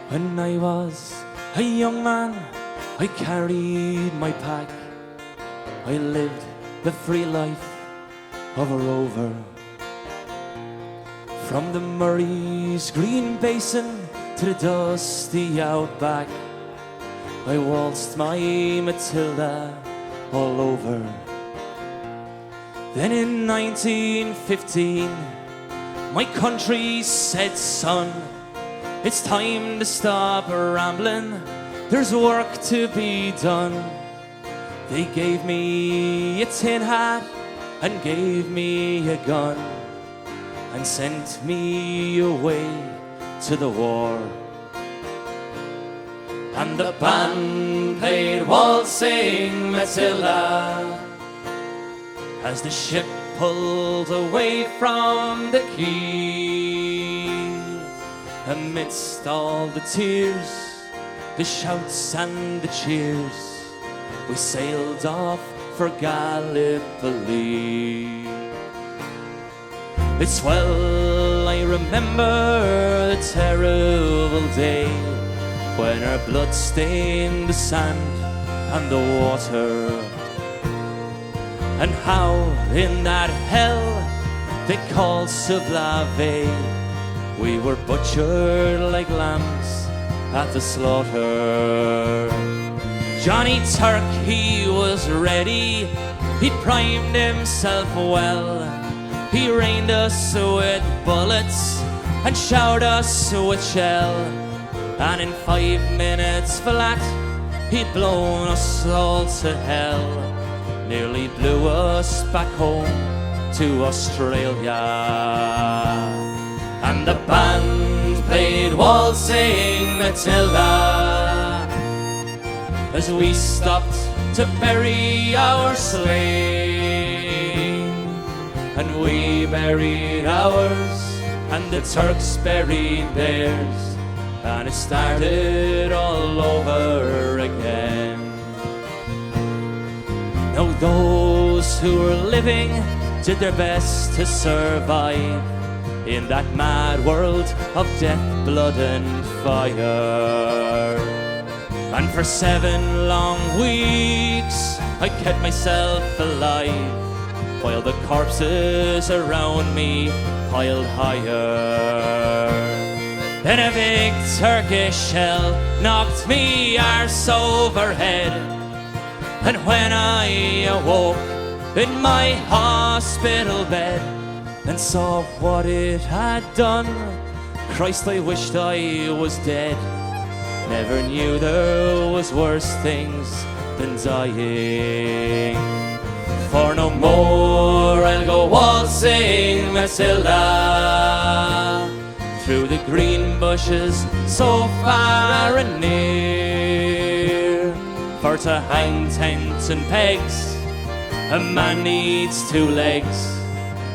When I was a young man, I carried my pack. I lived the free life of a rover. From the Murray's green basin to the dusty outback, I waltzed my Matilda all over. Then in 1915, my country said, son, it's time to stop rambling, there's work to be done. They gave me a tin hat and gave me a gun and sent me away to the war. And the band played Waltzing Matilda as the ship pulled away from the quay. Amidst all the tears, the shouts and the cheers, we sailed off for Gallipoli. It's well I remember the terrible day when our blood stained the sand and the water, and how in that hell they called Sublave we were butchered like lambs at the slaughter. Johnny Turk, he was ready, he primed himself well. He rained us with bullets and showered us with shell. And in 5 minutes flat, he'd blown us all to hell. Nearly blew us back home to Australia. And the band played Waltzing Matilda as we stopped to bury our slain. And we buried ours, and the Turks buried theirs, and it started all over again. Now those who were living did their best to survive in that mad world of death, blood and fire. And for 7 long weeks I kept myself alive, while the corpses around me piled higher. Then a big Turkish shell knocked me arse overhead, and when I awoke in my hospital bed and saw what it had done, Christ, I wished I was dead. Never knew there was worse things than dying. For no more I'll go waltzing Matilda through the green bushes so far and near. For to hang tents and pegs, a man needs 2 legs.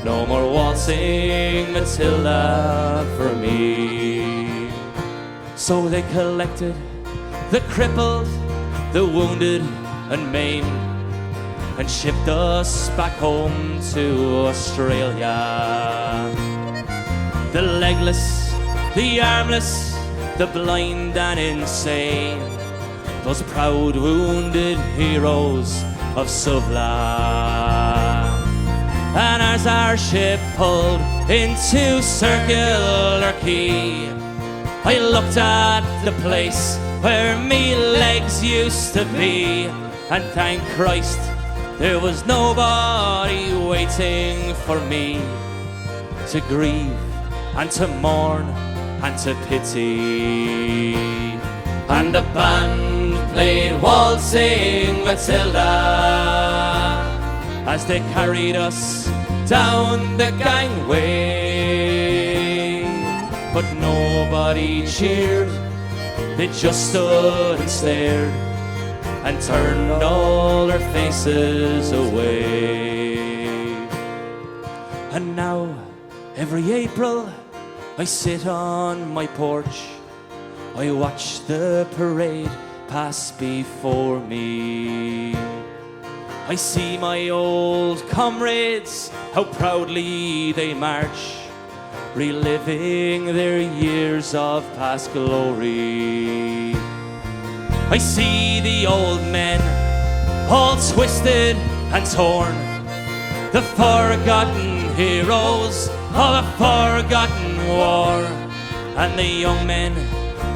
No more waltzing Matilda for me. So they collected the crippled, the wounded and maimed, and shipped us back home to Australia. The legless, the armless, the blind and insane, those proud wounded heroes of Suvla. And as our ship pulled into Circular Quay, I looked at the place where me legs used to be, and thank Christ there was nobody waiting for me to grieve and to mourn and to pity. And the band played Waltzing Matilda as they carried us down the gangway, but nobody cheered, they just stood and stared and turned all their faces away. And now, every April, I sit on my porch, I watch the parade pass before me. I see my old comrades, how proudly they march, reliving their years of past glory. I see the old men, all twisted and torn, the forgotten heroes of a forgotten war. And the young men,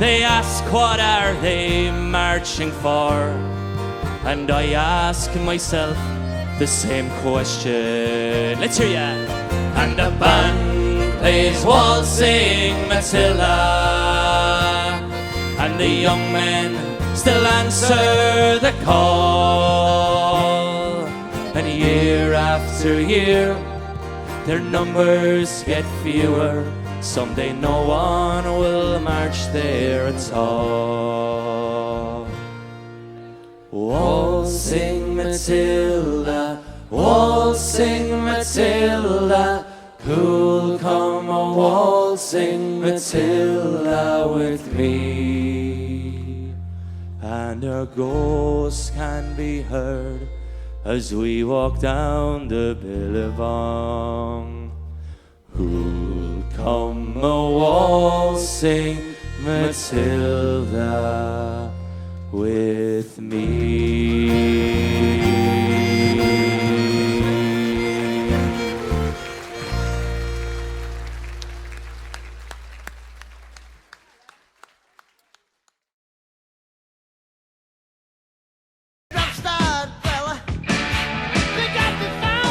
they ask, what are they marching for? And I ask myself the same question. Let's hear ya. And the band plays Waltzing Matilda, and the young men still answer the call. And year after year, their numbers get fewer. Someday no one will march there at all. Waltzing Matilda, waltzing Matilda, who'll come a waltzing Matilda with me? And our ghosts can be heard as we walk down the Billabong. Who'll come a waltzing Matilda with me?